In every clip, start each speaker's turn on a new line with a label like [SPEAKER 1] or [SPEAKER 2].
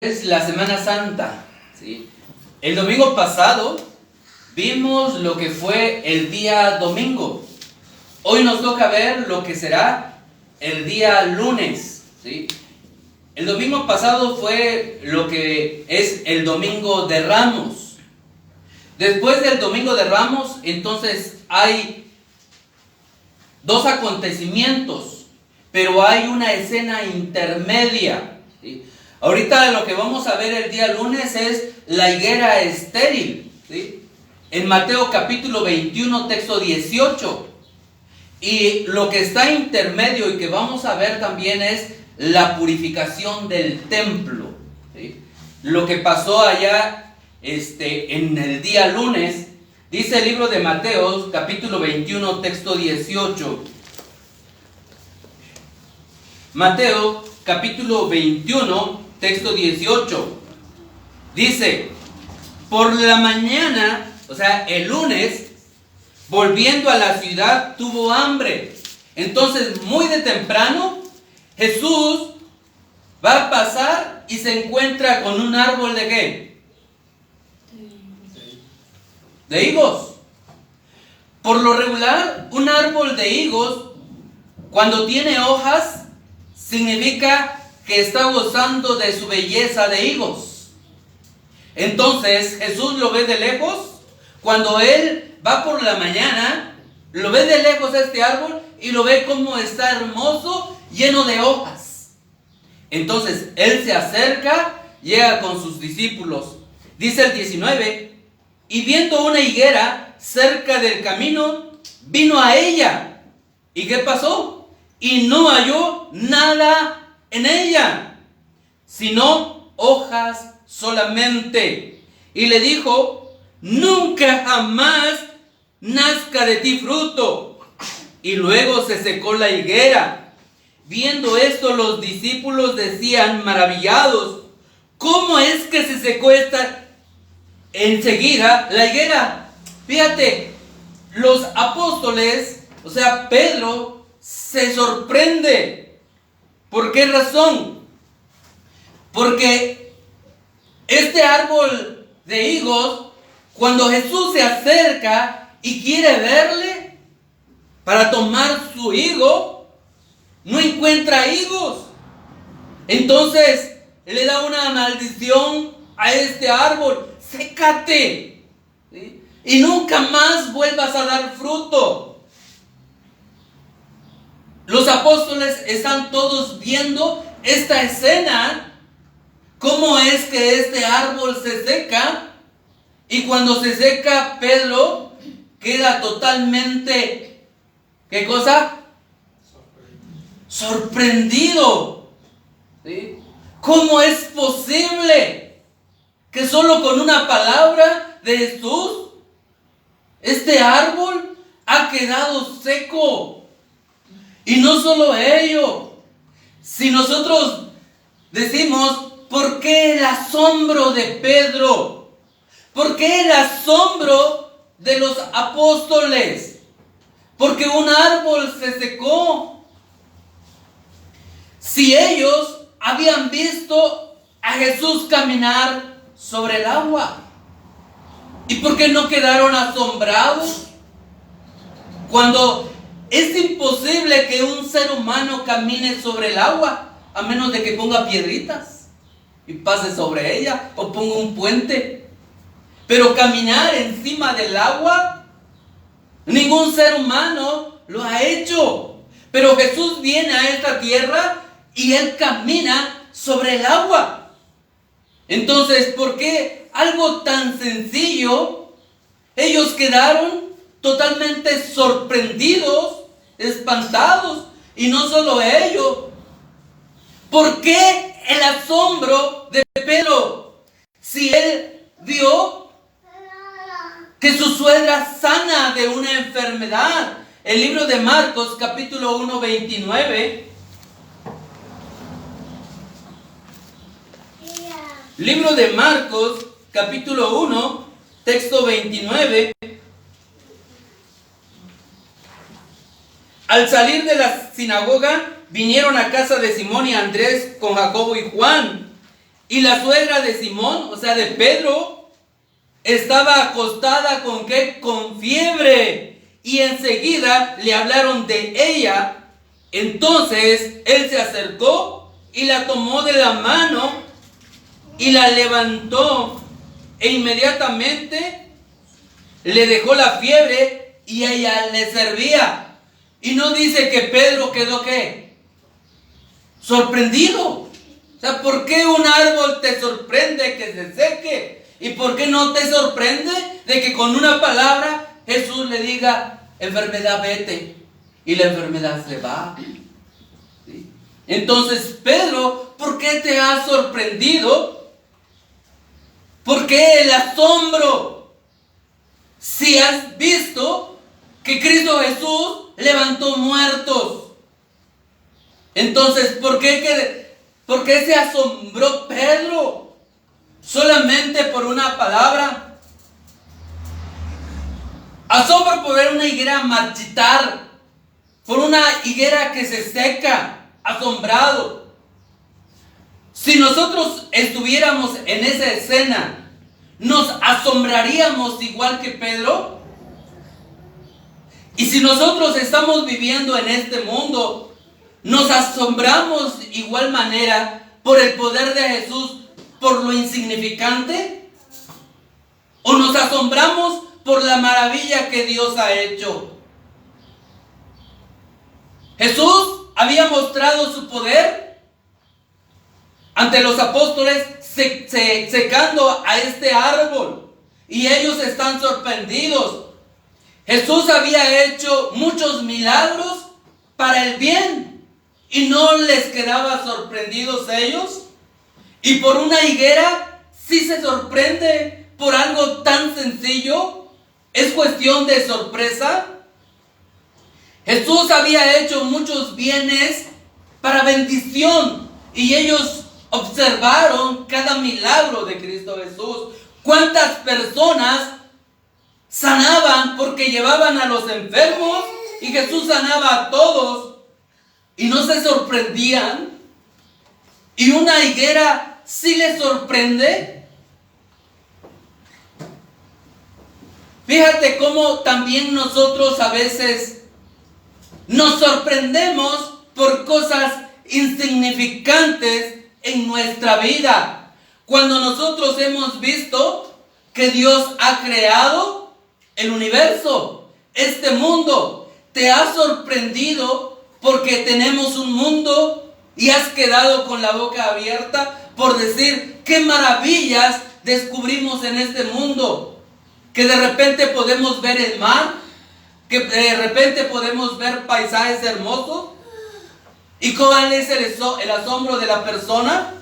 [SPEAKER 1] Es la Semana Santa, ¿sí? El domingo pasado vimos lo que fue el día domingo. Hoy nos toca ver lo que será el día lunes, ¿sí? El domingo pasado fue lo que es el domingo de Ramos. Después del domingo de Ramos, entonces hay dos acontecimientos, pero hay una escena intermedia, ¿sí? Ahorita lo que vamos a ver el día lunes es la higuera estéril, ¿sí? En Mateo capítulo 21, texto 18. Y lo que está intermedio y que vamos a ver también es la purificación del templo, ¿sí? Lo que pasó allá en el día lunes, dice el libro de Mateo capítulo 21, texto 18. Mateo capítulo 21, texto 18, dice: por la mañana, o sea, el lunes, volviendo a la ciudad, tuvo hambre. Entonces, muy de temprano, Jesús va a pasar y se encuentra con un árbol ¿de qué? De higos. Por lo regular, un árbol de higos, cuando tiene hojas, significa que está gozando de su belleza de higos. Entonces Jesús lo ve de lejos. Cuando él va por la mañana, lo ve de lejos este árbol y lo ve como está hermoso, lleno de hojas. Entonces él se acerca, llega con sus discípulos. Dice el 19: y viendo una higuera cerca del camino, vino a ella. ¿Y qué pasó? Y no halló nada en ella, sino hojas solamente. Y le dijo: nunca jamás nazca de ti fruto. Y luego se secó la higuera. Viendo esto, los discípulos decían maravillados: ¿cómo es que se secó esta enseguida la higuera? Fíjate, los apóstoles, o sea, Pedro, se sorprende. ¿Por qué razón? Porque este árbol de higos, cuando Jesús se acerca y quiere verle para tomar su higo, no encuentra higos. Entonces le da una maldición a este árbol: sécate, ¿sí? Y nunca más vuelvas a dar fruto. Los apóstoles están todos viendo esta escena, cómo es que este árbol se seca, y cuando se seca, Pedro queda totalmente, ¿qué cosa? Sorprendido, ¿sí? ¿Cómo es posible que solo con una palabra de Jesús este árbol ha quedado seco? Y no solo ello, si nosotros decimos, ¿por qué el asombro de Pedro? ¿Por qué el asombro de los apóstoles? Porque un árbol se secó. Si ellos habían visto a Jesús caminar sobre el agua, ¿y por qué no quedaron asombrados? Cuando es imposible que un ser humano camine sobre el agua, a menos de que ponga piedritas y pase sobre ella, o ponga un puente. Pero caminar encima del agua, ningún ser humano lo ha hecho. Pero Jesús viene a esta tierra y Él camina sobre el agua. Entonces, ¿por qué algo tan sencillo? Ellos quedaron totalmente sorprendidos, espantados. Y no solo ello, ¿por qué el asombro de Pedro? Si él vio que su suegra sana de una enfermedad. El libro de Marcos capítulo 1, 29. Libro de Marcos capítulo 1, texto 29. Al salir de la sinagoga, vinieron a casa de Simón y Andrés con Jacobo y Juan. Y la suegra de Simón, o sea de Pedro, estaba acostada ¿con qué? Con fiebre. Y enseguida le hablaron de ella. Entonces él se acercó y la tomó de la mano y la levantó. E inmediatamente le dejó la fiebre y ella le servía. Y no dice que Pedro quedó ¿qué? Sorprendido. O sea, ¿por qué un árbol te sorprende que se seque? ¿Y por qué no te sorprende de que con una palabra Jesús le diga, enfermedad vete? Y la enfermedad se va. ¿Sí? Entonces, Pedro, ¿por qué te ha sorprendido? ¿Por qué el asombro? Si has visto que Cristo Jesús levantó muertos. Entonces, ¿por qué se asombró Pedro? Solamente por una palabra. Asombro por ver una higuera marchitar, por una higuera que se seca, asombrado. Si nosotros estuviéramos en esa escena, ¿nos asombraríamos igual que Pedro? Y si nosotros estamos viviendo en este mundo, ¿nos asombramos igual manera por el poder de Jesús, por lo insignificante? ¿O nos asombramos por la maravilla que Dios ha hecho? Jesús había mostrado su poder ante los apóstoles secando a este árbol, y ellos están sorprendidos. Jesús había hecho muchos milagros para el bien, y no les quedaba sorprendidos ellos. Y por una higuera sí se sorprende por algo tan sencillo. Es cuestión de sorpresa. Jesús había hecho muchos bienes para bendición, y ellos observaron cada milagro de Cristo Jesús. ¿Cuántas personas sanaban porque llevaban a los enfermos y Jesús sanaba a todos y no se sorprendían? ¿Y una higuera sí les sorprende? Fíjate cómo también nosotros a veces nos sorprendemos por cosas insignificantes en nuestra vida, cuando nosotros hemos visto que Dios ha creado el universo, este mundo. Te ha sorprendido porque tenemos un mundo y has quedado con la boca abierta por decir qué maravillas descubrimos en este mundo. Que de repente podemos ver el mar, que de repente podemos ver paisajes hermosos. ¿Y cuál es el asombro de la persona?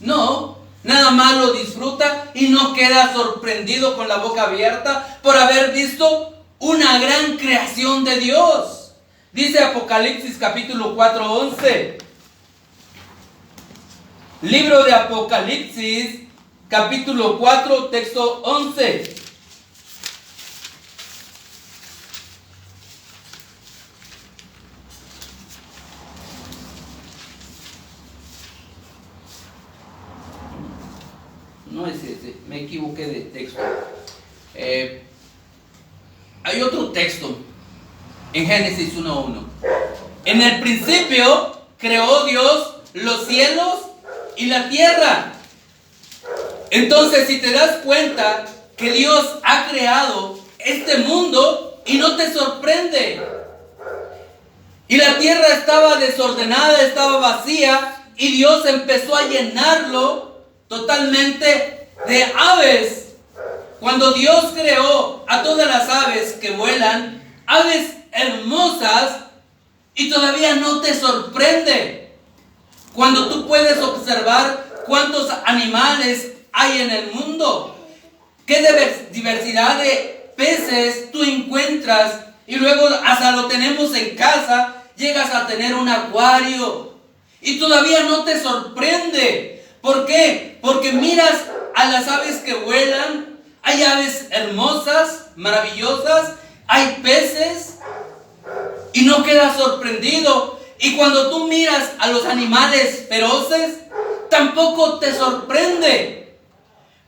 [SPEAKER 1] No, nada más lo disfruta y no queda sorprendido con la boca abierta por haber visto una gran creación de Dios. Dice Apocalipsis capítulo 4:11. Libro de Apocalipsis capítulo 4, texto 11. No es ese, me equivoqué de texto. Hay otro texto en Génesis 1:1. En el principio creó Dios los cielos y la tierra. Entonces, si te das cuenta que Dios ha creado este mundo y no te sorprende. Y la tierra estaba desordenada, estaba vacía, y Dios empezó a llenarlo totalmente de aves. Cuando Dios creó a todas las aves que vuelan, aves hermosas, y todavía no te sorprende. Cuando tú puedes observar cuántos animales hay en el mundo, qué diversidad de peces tú encuentras, y luego hasta lo tenemos en casa, llegas a tener un acuario, y todavía no te sorprende. ¿Por qué? Porque miras a las aves que vuelan, hay aves hermosas, maravillosas, hay peces, y no quedas sorprendido. Y cuando tú miras a los animales feroces, tampoco te sorprende.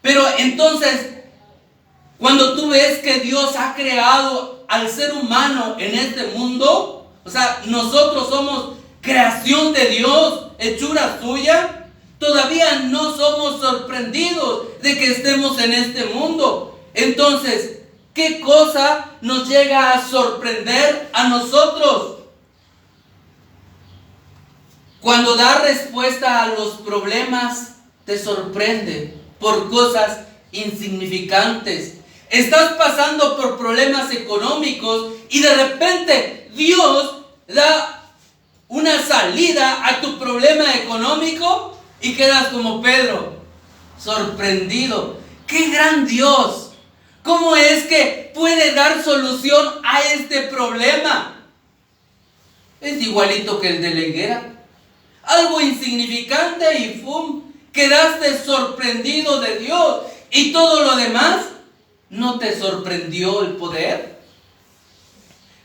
[SPEAKER 1] Pero entonces, cuando tú ves que Dios ha creado al ser humano en este mundo, o sea, nosotros somos creación de Dios, hechura suya, todavía no somos sorprendidos de que estemos en este mundo. Entonces, ¿qué cosa nos llega a sorprender a nosotros? Cuando da respuesta a los problemas, te sorprende por cosas insignificantes. Estás pasando por problemas económicos y de repente Dios da una salida a tu problema económico y quedas como Pedro, sorprendido. ¡Qué gran Dios! ¿Cómo es que puede dar solución a este problema? Es igualito que el de la higuera. Algo insignificante y ¡pum! Quedaste sorprendido de Dios. ¿Y todo lo demás no te sorprendió el poder?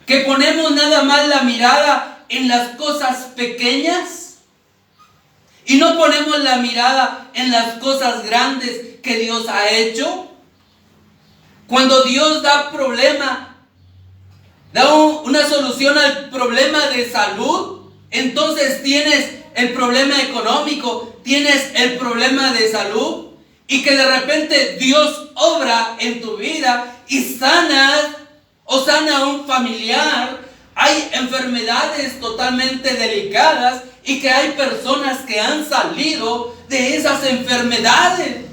[SPEAKER 1] Que ponemos nada más la mirada en las cosas pequeñas y no ponemos la mirada en las cosas grandes que Dios ha hecho. Cuando Dios da problema, da una solución al problema de salud, entonces tienes el problema económico, tienes el problema de salud, y que de repente Dios obra en tu vida y sana a un familiar. Hay enfermedades totalmente delicadas y que hay personas que han salido de esas enfermedades.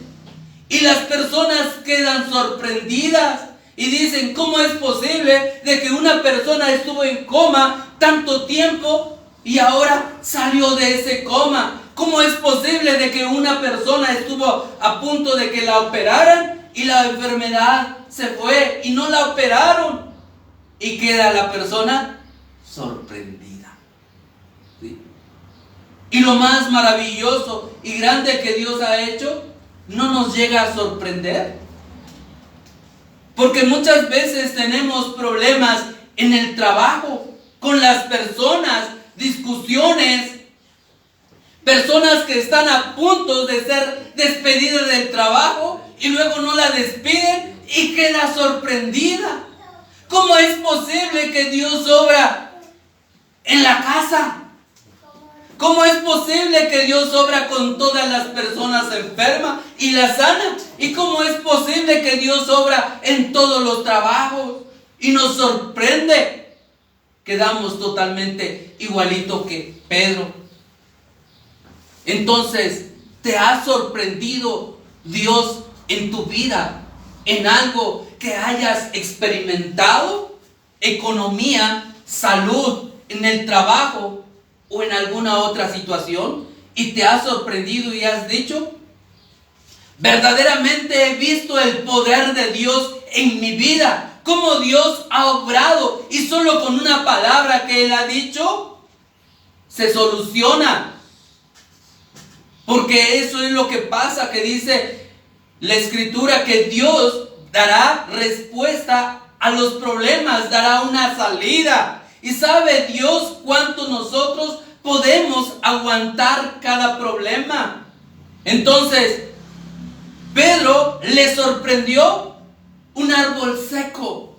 [SPEAKER 1] Y las personas quedan sorprendidas y dicen, ¿cómo es posible de que una persona estuvo en coma tanto tiempo y ahora salió de ese coma? ¿Cómo es posible de que una persona estuvo a punto de que la operaran y la enfermedad se fue y no la operaron? Y queda la persona sorprendida. ¿Sí? Y lo más maravilloso y grande que Dios ha hecho no nos llega a sorprender. Porque muchas veces tenemos problemas en el trabajo, con las personas, discusiones, personas que están a punto de ser despedidas del trabajo y luego no la despiden y queda sorprendida. ¿Cómo es posible que Dios obra en la casa? ¿Cómo es posible que Dios obra con todas las personas enfermas y las sana? ¿Y cómo es posible que Dios obra en todos los trabajos y nos sorprende? Quedamos totalmente igualito que Pedro. Entonces, ¿te ha sorprendido Dios en tu vida? ¿En algo que hayas experimentado? ¿Economía, salud, en el trabajo o en alguna otra situación? ¿Y te ha sorprendido y has dicho, verdaderamente he visto el poder de Dios en mi vida? ¿Cómo Dios ha obrado? Y solo con una palabra que Él ha dicho, se soluciona. Porque eso es lo que pasa, que dice la Escritura, que Dios dará respuesta a los problemas, dará una salida. Y sabe Dios cuánto nosotros podemos aguantar cada problema. Entonces, Pedro le sorprendió un árbol seco.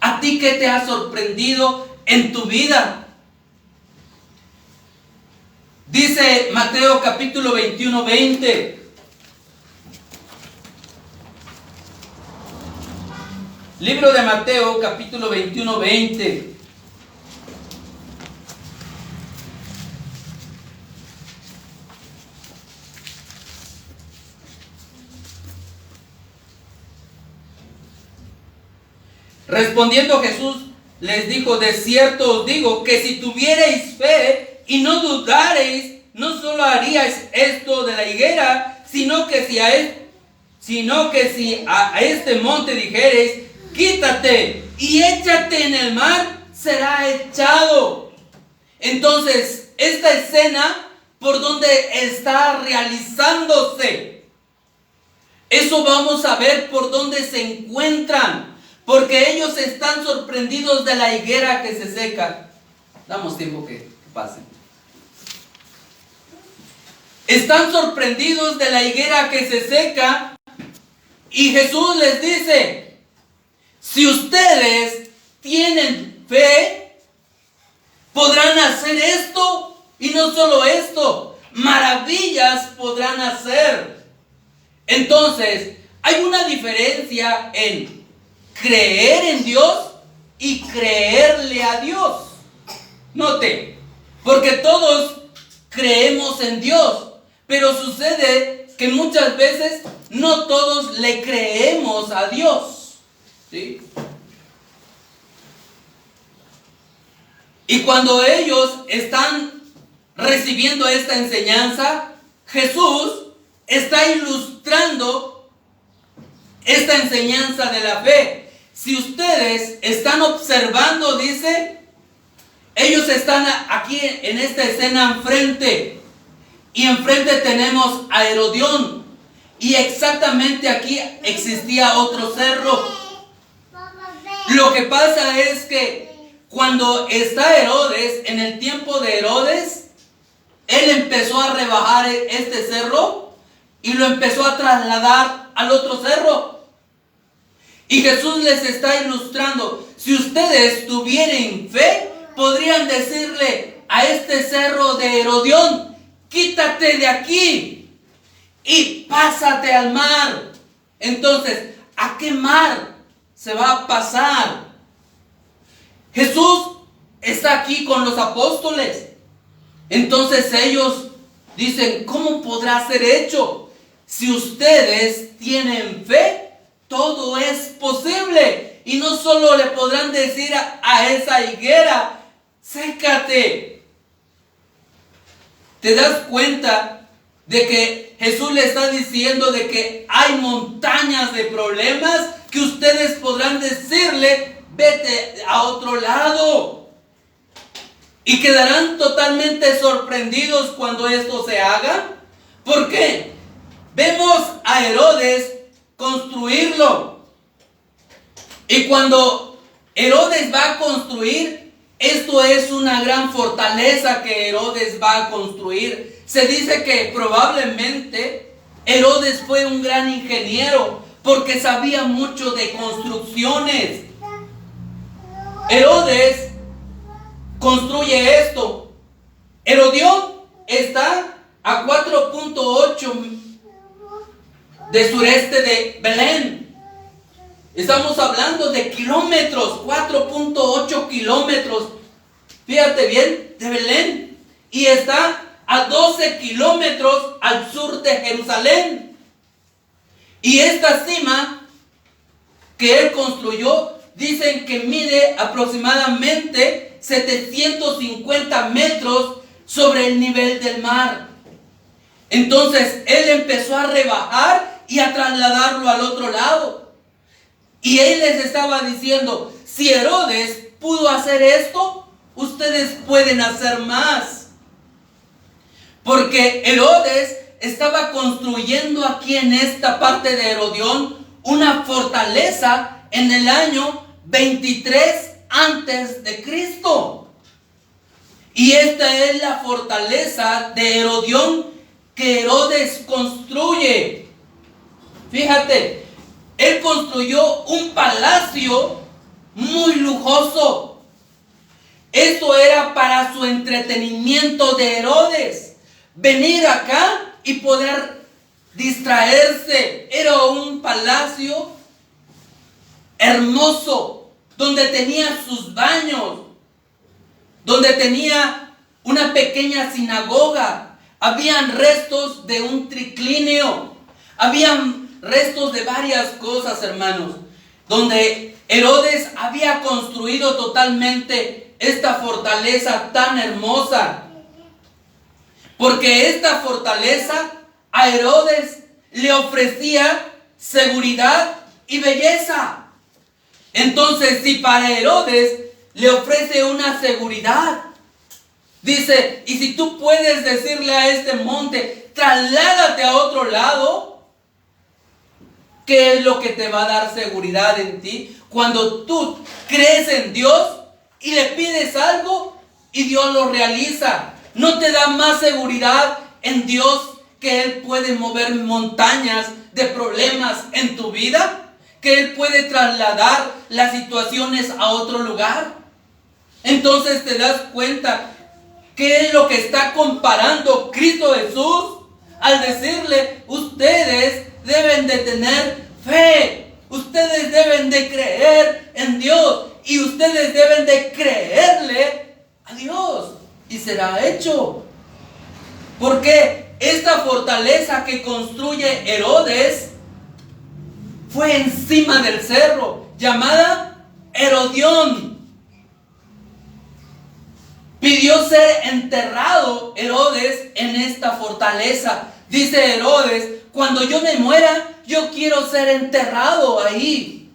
[SPEAKER 1] ¿A ti qué te ha sorprendido en tu vida? Dice Mateo capítulo 21, 20. Libro de Mateo capítulo 21, 20. Respondiendo Jesús les dijo, de cierto os digo que si tuvierais fe y no dudareis, no solo haríais esto de la higuera, sino que si a este monte dijereis, quítate y échate en el mar, será echado. Entonces, esta escena, ¿por dónde está realizándose? Eso vamos a ver por dónde se encuentran. Porque ellos están sorprendidos de la higuera que se seca. Damos tiempo que pase. Están sorprendidos de la higuera que se seca y Jesús les dice, si ustedes tienen fe, podrán hacer esto y no solo esto, maravillas podrán hacer. Entonces, hay una diferencia en creer en Dios y creerle a Dios. Note, porque todos creemos en Dios, pero sucede que muchas veces no todos le creemos a Dios, ¿sí? Y cuando ellos están recibiendo esta enseñanza, Jesús está ilustrando esta enseñanza de la fe. Si ustedes están observando, dice, ellos están aquí en esta escena enfrente. Y enfrente tenemos a Herodión. Y exactamente aquí existía otro cerro. Lo que pasa es que cuando está Herodes, en el tiempo de Herodes, él empezó a rebajar este cerro y lo empezó a trasladar al otro cerro. Y Jesús les está ilustrando, si ustedes tuvieran fe, podrían decirle a este cerro de Herodión, quítate de aquí y pásate al mar. Entonces, ¿a qué mar se va a pasar? Jesús está aquí con los apóstoles. Entonces ellos dicen, ¿cómo podrá ser hecho? Si ustedes tienen fe, todo es posible. Y no solo le podrán decir a esa higuera, sécate. ¿Te das cuenta de que Jesús le está diciendo de que hay montañas de problemas que ustedes podrán decirle, vete a otro lado? Y quedarán totalmente sorprendidos cuando esto se haga. ¿Por qué? Vemos a Herodes construirlo. Y cuando Herodes va a construir, esto es una gran fortaleza que Herodes va a construir. Se dice que probablemente Herodes fue un gran ingeniero porque sabía mucho de construcciones. Herodes construye esto. Herodión está a 4.8 de sureste de Belén. Estamos hablando de kilómetros, 4.8 kilómetros. Fíjate bien, de Belén. Y está a 12 kilómetros al sur de Jerusalén. Y esta cima que él construyó, dicen que mide aproximadamente 750 metros sobre el nivel del mar. Entonces él empezó a rebajar y a trasladarlo al otro lado. Y él les estaba diciendo, si Herodes pudo hacer esto, ustedes pueden hacer más. Porque Herodes estaba construyendo aquí en esta parte de Herodión una fortaleza en el año 23 antes de Cristo. Y esta es la fortaleza de Herodión que Herodes construye. Fíjate, él construyó un palacio muy lujoso. Esto era para su entretenimiento de Herodes. Venir acá y poder distraerse. Era un palacio hermoso, donde tenía sus baños, donde tenía una pequeña sinagoga. Habían restos de un triclinio. Habían restos de varias cosas, hermanos, donde Herodes había construido totalmente esta fortaleza tan hermosa. Porque esta fortaleza a Herodes le ofrecía seguridad y belleza. Entonces, si para Herodes le ofrece una seguridad, dice, y si tú puedes decirle a este monte, trasládate a otro lado, ¿qué es lo que te va a dar seguridad en ti? Cuando tú crees en Dios y le pides algo y Dios lo realiza. ¿No te da más seguridad en Dios que Él puede mover montañas de problemas en tu vida? ¿Que Él puede trasladar las situaciones a otro lugar? Entonces te das cuenta qué es lo que está comparando Cristo Jesús al decirle: ustedes deben de tener fe, ustedes deben de creer en Dios y ustedes deben de creerle a Dios y será hecho. Porque esta fortaleza que construye Herodes fue encima del cerro, llamada Herodión. Pidió ser enterrado Herodes en esta fortaleza. Dice Herodes: cuando yo me muera, yo quiero ser enterrado ahí.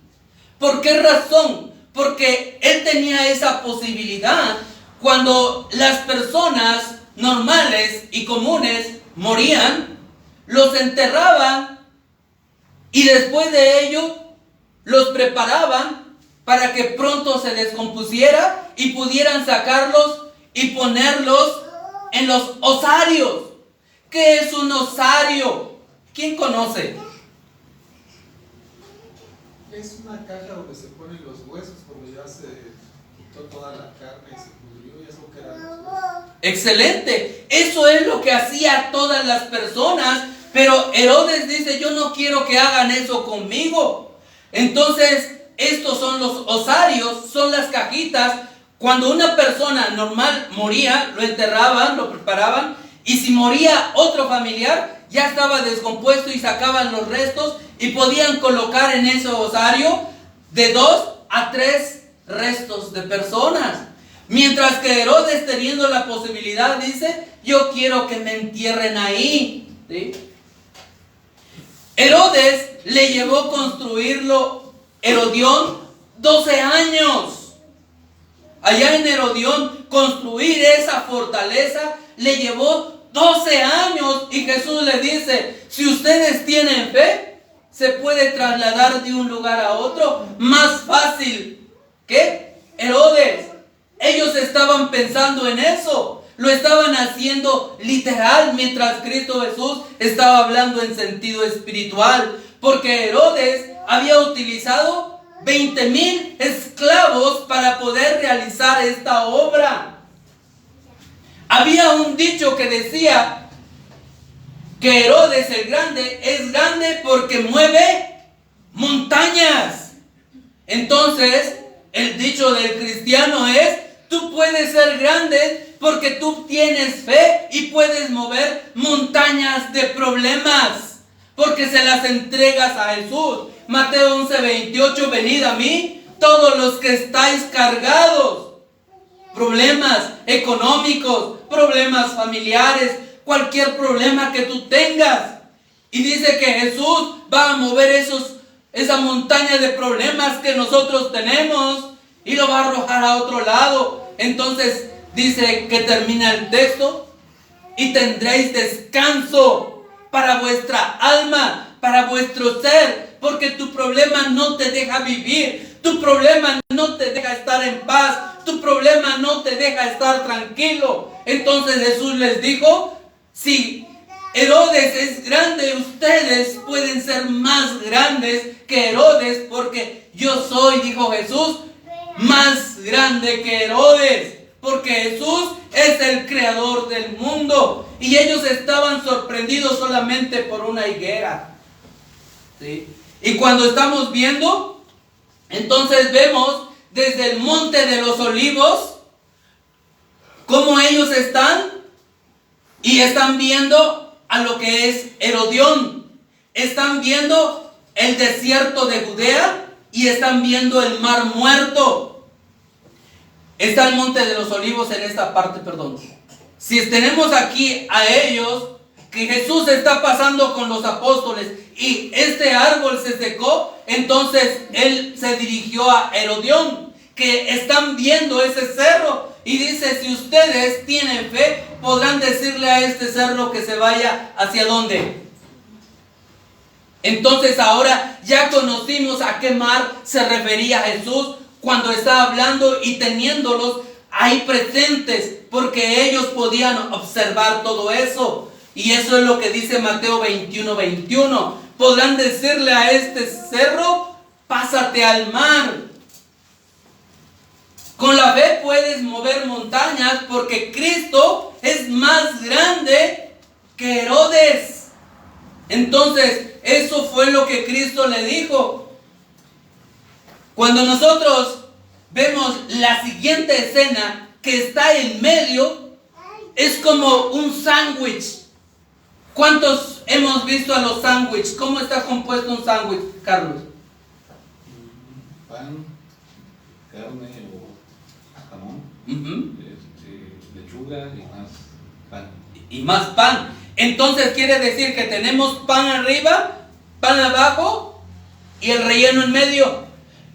[SPEAKER 1] ¿Por qué razón? Porque él tenía esa posibilidad. Cuando las personas normales y comunes morían, los enterraban y después de ello los preparaban para que pronto se descompusiera y pudieran sacarlos y ponerlos en los osarios. ¿Qué es un osario? ¿Quién conoce?
[SPEAKER 2] Es una caja donde se ponen los huesos cuando ya se quitó toda la carne y se pudrió, y eso que era los huesos.
[SPEAKER 1] Excelente. Eso es lo que hacía todas las personas. Pero Herodes dice: yo no quiero que hagan eso conmigo. Entonces, estos son los osarios, son las cajitas. Cuando una persona normal moría, lo enterraban, lo preparaban. Y si moría otro familiar, ya estaba descompuesto y sacaban los restos y podían colocar en ese osario de 2 a 3 restos de personas. Mientras que Herodes, teniendo la posibilidad, dice: yo quiero que me entierren ahí. ¿Sí? Herodes le llevó construirlo Herodión 12 años. Allá en Herodión, construir esa fortaleza le llevó 12 años. Y Jesús le dice: si ustedes tienen fe, se puede trasladar de un lugar a otro más fácil que Herodes. Ellos estaban pensando en eso. Lo estaban haciendo literal, mientras Cristo Jesús estaba hablando en sentido espiritual. Porque Herodes había utilizado 20,000 esclavos para poder realizar esta obra. Había un dicho que decía que Herodes el Grande es grande porque mueve montañas. Entonces, el dicho del cristiano es: tú puedes ser grande porque tú tienes fe y puedes mover montañas de problemas, porque se las entregas a Jesús. Mateo 11:28: venid a mí todos los que estáis cargados. Problemas económicos, problemas familiares, cualquier problema que tú tengas. Y dice que Jesús va a mover esa montaña de problemas que nosotros tenemos y lo va a arrojar a otro lado. Entonces dice que termina el texto: y tendréis descanso para vuestra alma, para vuestro ser, porque tu problema no te deja vivir, tu problema no te deja estar en paz, tu problema no te deja estar tranquilo. Entonces Jesús les dijo: si Herodes es grande, ustedes pueden ser más grandes que Herodes, porque yo soy, dijo Jesús, más grande que Herodes, porque Jesús es el creador del mundo. Y ellos estaban sorprendidos solamente por una higuera. ¿Sí? Y cuando estamos viendo, entonces vemos desde el monte de los olivos cómo ellos están viendo a lo que es Herodión. Están viendo el desierto de Judea y están viendo el mar muerto. Está el monte de los olivos en esta parte, perdón. Si tenemos aquí a ellos, que Jesús está pasando con los apóstoles y este árbol se secó, entonces él se dirigió a Herodión, que están viendo ese cerro, y dice: si ustedes tienen fe, podrán decirle a este cerro que se vaya ¿hacia dónde? Entonces ahora ya conocimos a qué mar se refería Jesús cuando estaba hablando y teniéndolos ahí presentes, porque ellos podían observar todo eso. Y eso es lo que dice Mateo 21:21. Podrán decirle a este cerro, pásate al mar. Con la fe puedes mover montañas porque Cristo es más grande que Herodes. Entonces, eso fue lo que Cristo le dijo. Cuando nosotros vemos la siguiente escena que está en medio, es como un sándwich. ¿Cuántos hemos visto a los sándwiches? ¿Cómo está compuesto un sándwich, Carlos?
[SPEAKER 3] Pan, carne o jamón, lechuga y más pan.
[SPEAKER 1] Y más pan. Entonces quiere decir que tenemos pan arriba, pan abajo y el relleno en medio.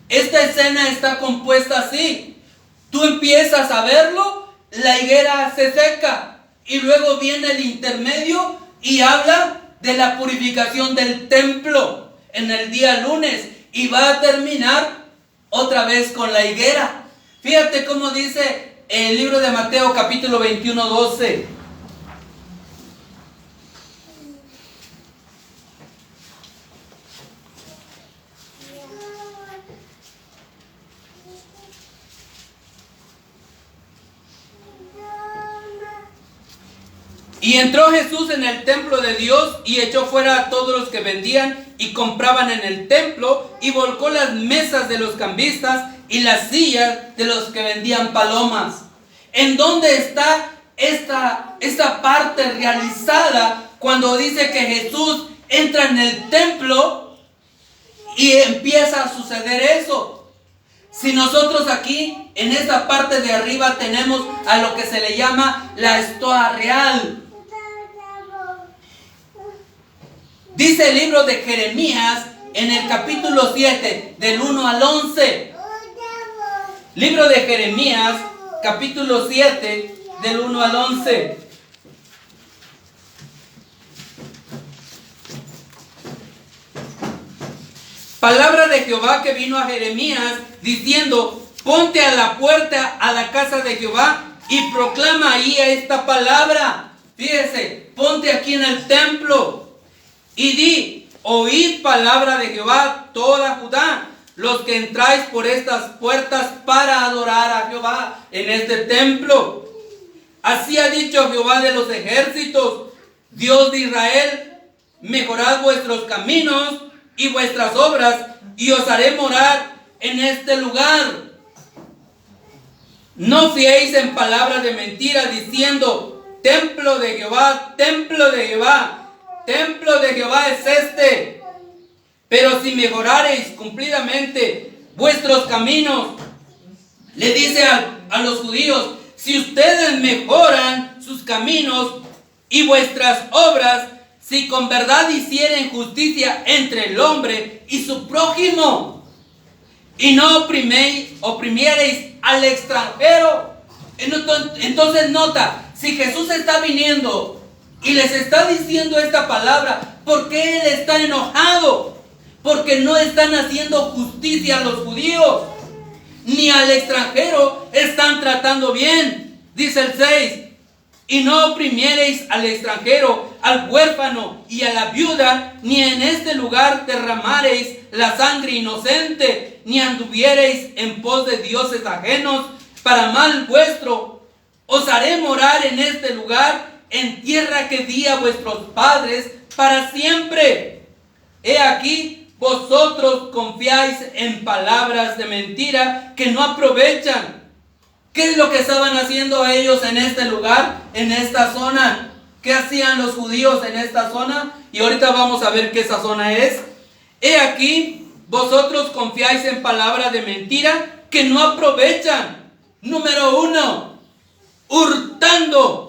[SPEAKER 1] Esta escena está compuesta así. Tú empiezas a verlo, la higuera se seca y luego viene el intermedio y habla de la purificación del templo en el día lunes y va a terminar otra vez con la higuera. Fíjate cómo dice el libro de Mateo capítulo 21:12. Y entró Jesús en el templo de Dios y echó fuera a todos los que vendían y compraban en el templo y volcó las mesas de los cambistas y las sillas de los que vendían palomas. ¿En dónde está esta parte realizada cuando dice que Jesús entra en el templo y empieza a suceder eso? Si nosotros aquí en esta parte de arriba tenemos a lo que se le llama la estoa real. Dice el libro de Jeremías en el capítulo 7, del 1 al 11. Libro de Jeremías, capítulo 7, del 1 al 11. Palabra de Jehová que vino a Jeremías diciendo: ponte a la puerta a la casa de Jehová y proclama ahí esta palabra. Fíjese, ponte aquí en el templo y di: oíd palabra de Jehová toda Judá, los que entráis por estas puertas para adorar a Jehová en este templo. Así ha dicho Jehová de los ejércitos, Dios de Israel: mejorad vuestros caminos y vuestras obras, y os haré morar en este lugar. No fiéis en palabras de mentira, diciendo: templo de Jehová, templo de Jehová. Templo de Jehová es este. Pero si mejorareis cumplidamente vuestros caminos, le dice a los judíos: si ustedes mejoran sus caminos y vuestras obras, si con verdad hicieren justicia entre el hombre y su prójimo, y no oprimiereis al extranjero. Entonces nota, si Jesús está viniendo y les está diciendo esta palabra, ¿por qué Él está enojado? Porque no están haciendo justicia a los judíos, ni al extranjero están tratando bien. Dice el 6: y no oprimiereis al extranjero, al huérfano y a la viuda, ni en este lugar derramareis la sangre inocente, ni anduviereis en pos de dioses ajenos para mal vuestro. Os haré morar en este lugar, en tierra que di a vuestros padres para siempre. He aquí, vosotros confiáis en palabras de mentira que no aprovechan. ¿Qué es lo que estaban haciendo ellos en este lugar, en esta zona? ¿Qué hacían los judíos en esta zona? Y ahorita vamos a ver qué esa zona es. He aquí, vosotros confiáis en palabras de mentira que no aprovechan. Número 1, hurtando.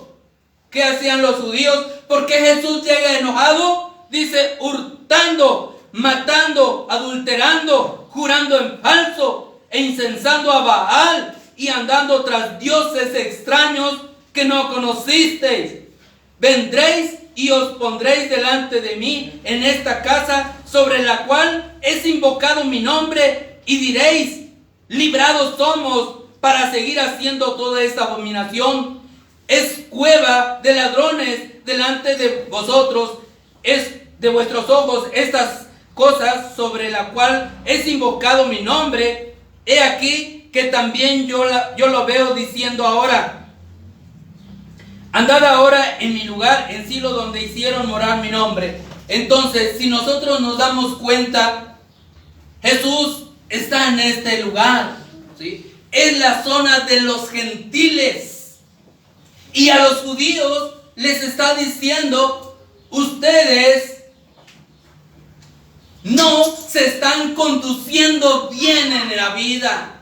[SPEAKER 1] ¿Qué hacían los judíos? ¿Por qué Jesús llega enojado? Dice: hurtando, matando, adulterando, jurando en falso e incensando a Baal y andando tras dioses extraños que no conocisteis. Vendréis y os pondréis delante de mí en esta casa sobre la cual es invocado mi nombre, y diréis: librados somos para seguir haciendo toda esta abominación. es cueva de ladrones delante de vosotros, es de vuestros ojos estas cosas sobre la cual es invocado mi nombre. He aquí que también yo lo veo diciendo ahora: andad ahora en mi lugar, en Silo, donde hicieron morar mi nombre. Entonces, si nosotros nos damos cuenta, Jesús está en este lugar, ¿sí? Es la zona de los gentiles. Y a los judíos les está diciendo: ustedes no se están conduciendo bien en la vida.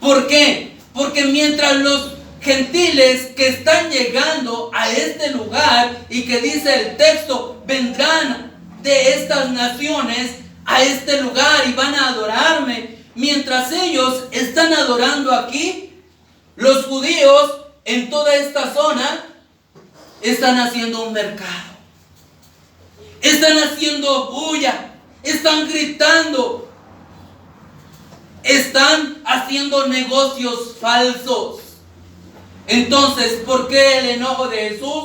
[SPEAKER 1] ¿Por qué? Porque mientras los gentiles que están llegando a este lugar, y que dice el texto, vendrán de estas naciones a este lugar y van a adorarme, mientras ellos están adorando aquí, los judíos en toda esta zona están haciendo un mercado, están haciendo bulla, están gritando, están haciendo negocios falsos. Entonces, ¿por qué el enojo de Jesús?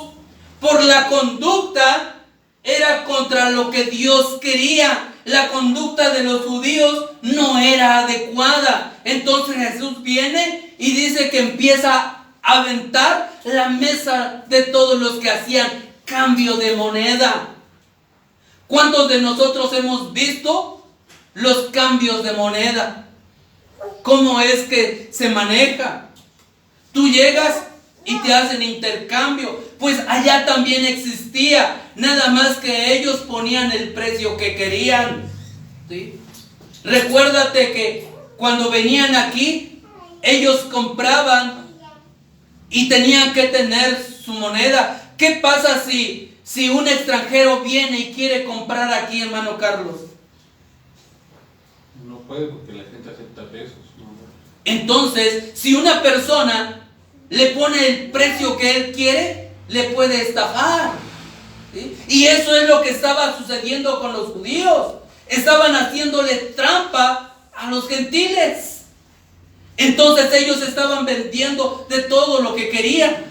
[SPEAKER 1] Por la conducta, era contra lo que Dios quería. La conducta de los judíos no era adecuada. Entonces Jesús viene y dice que empieza a aventar la mesa de todos los que hacían cambio de moneda. ¿Cuántos de nosotros hemos visto los cambios de moneda? ¿Cómo es que se maneja? Tú llegas y te hacen intercambio. Pues allá también existía, nada más que ellos ponían el precio que querían, ¿sí? Recuérdate que cuando venían aquí, ellos compraban y tenían que tener su moneda. ¿Qué pasa si un extranjero viene y quiere comprar aquí, hermano Carlos?
[SPEAKER 3] No puede, porque la gente acepta pesos, ¿no?
[SPEAKER 1] Entonces, si una persona le pone el precio que él quiere, le puede estafar, ¿sí? Y eso es lo que estaba sucediendo con los judíos. Estaban haciéndole trampa a los gentiles. Entonces ellos estaban vendiendo de todo lo que querían.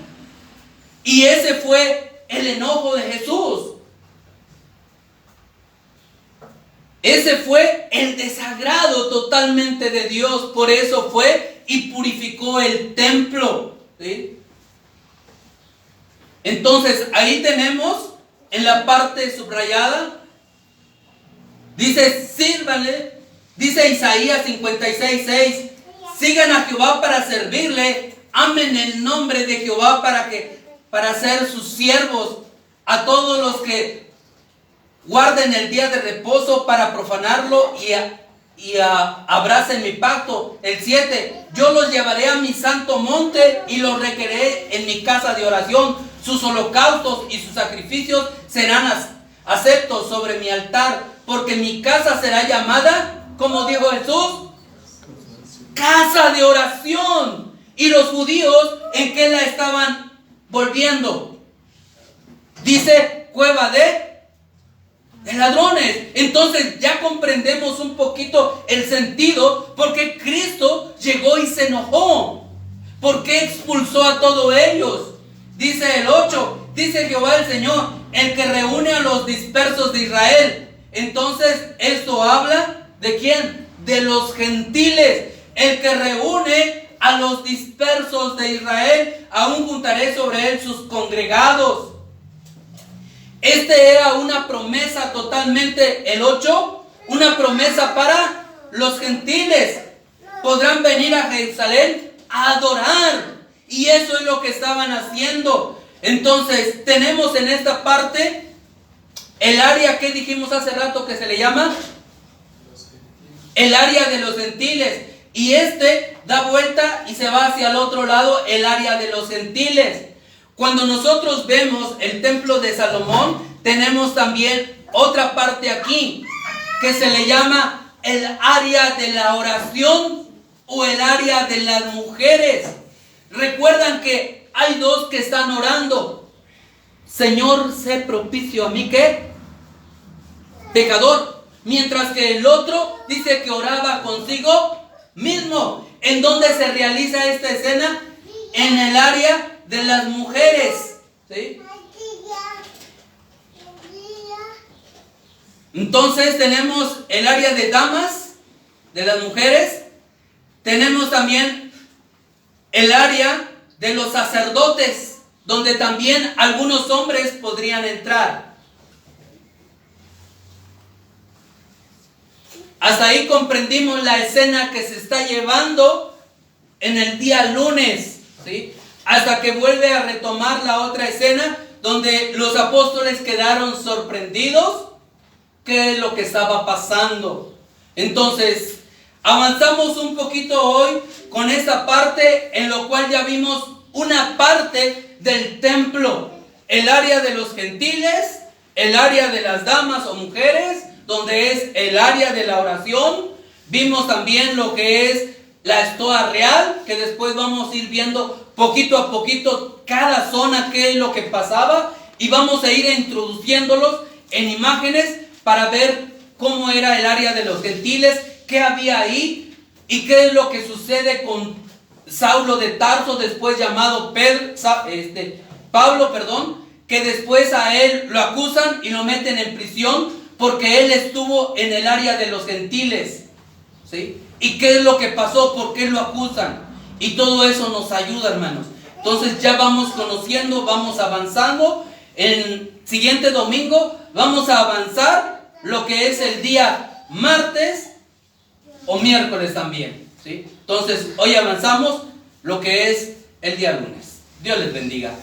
[SPEAKER 1] Y ese fue el enojo de Jesús. Ese fue el desagrado totalmente de Dios. Por eso fue y purificó el templo, ¿sí? Entonces ahí tenemos en la parte subrayada, dice: sírvanle, dice Isaías 56:6, sigan a Jehová para servirle, amen el nombre de Jehová para ser sus siervos, a todos los que guarden el día de reposo para profanarlo y abracen mi pacto. El 7, yo los llevaré a mi santo monte y los requeré en mi casa de oración. Sus holocaustos y sus sacrificios serán aceptos sobre mi altar, porque mi casa será llamada, como dijo Jesús, casa de oración. Y los judíos, ¿en qué la estaban volviendo? Dice: cueva de ladrones. Entonces ya comprendemos un poquito el sentido, porque Cristo llegó y se enojó. ¿Por qué expulsó a todos ellos? Dice el 8, dice Jehová el Señor, el que reúne a los dispersos de Israel. Entonces esto habla ¿de quién? De los gentiles. El que reúne a los dispersos de Israel, aún juntaré sobre él sus congregados. Este era una promesa totalmente, el 8, una promesa para los gentiles. Podrán venir a Jerusalén a adorar. Y eso es lo que estaban haciendo. Entonces tenemos en esta parte el área que dijimos hace rato que se le llama el área de los gentiles. Y da vuelta y se va hacia el otro lado, el área de los gentiles. Cuando nosotros vemos el templo de Salomón, tenemos también otra parte aquí que se le llama el área de la oración o el área de las mujeres. Recuerdan que hay dos que están orando: Señor, sé propicio a mí, ¿qué? Pecador. Mientras que el otro dice que oraba consigo mismo. ¿En dónde se realiza esta escena? En el área de las mujeres, ¿sí? Entonces tenemos el área de damas, de las mujeres. Tenemos también el área de los sacerdotes, donde también algunos hombres podrían entrar. Hasta ahí comprendimos la escena que se está llevando en el día lunes, ¿sí? Hasta que vuelve a retomar la otra escena donde los apóstoles quedaron sorprendidos. ¿Qué es lo que estaba pasando? Entonces, avanzamos un poquito hoy con esta parte en lo cual ya vimos una parte del templo, el área de los gentiles, el área de las damas o mujeres, donde es el área de la oración. Vimos también lo que es la estoa real, que después vamos a ir viendo poquito a poquito cada zona, qué es lo que pasaba, y vamos a ir introduciéndolos en imágenes para ver cómo era el área de los gentiles, qué había ahí y qué es lo que sucede con Saulo de Tarso, después llamado Pablo, que después a él lo acusan y lo meten en prisión porque él estuvo en el área de los gentiles, ¿sí? ¿Y qué es lo que pasó? ¿Por qué lo acusan? Y todo eso nos ayuda, hermanos. Entonces ya vamos conociendo, vamos avanzando. El siguiente domingo vamos a avanzar lo que es el día martes o miércoles también, ¿sí? Entonces hoy avanzamos lo que es el día lunes. Dios les bendiga.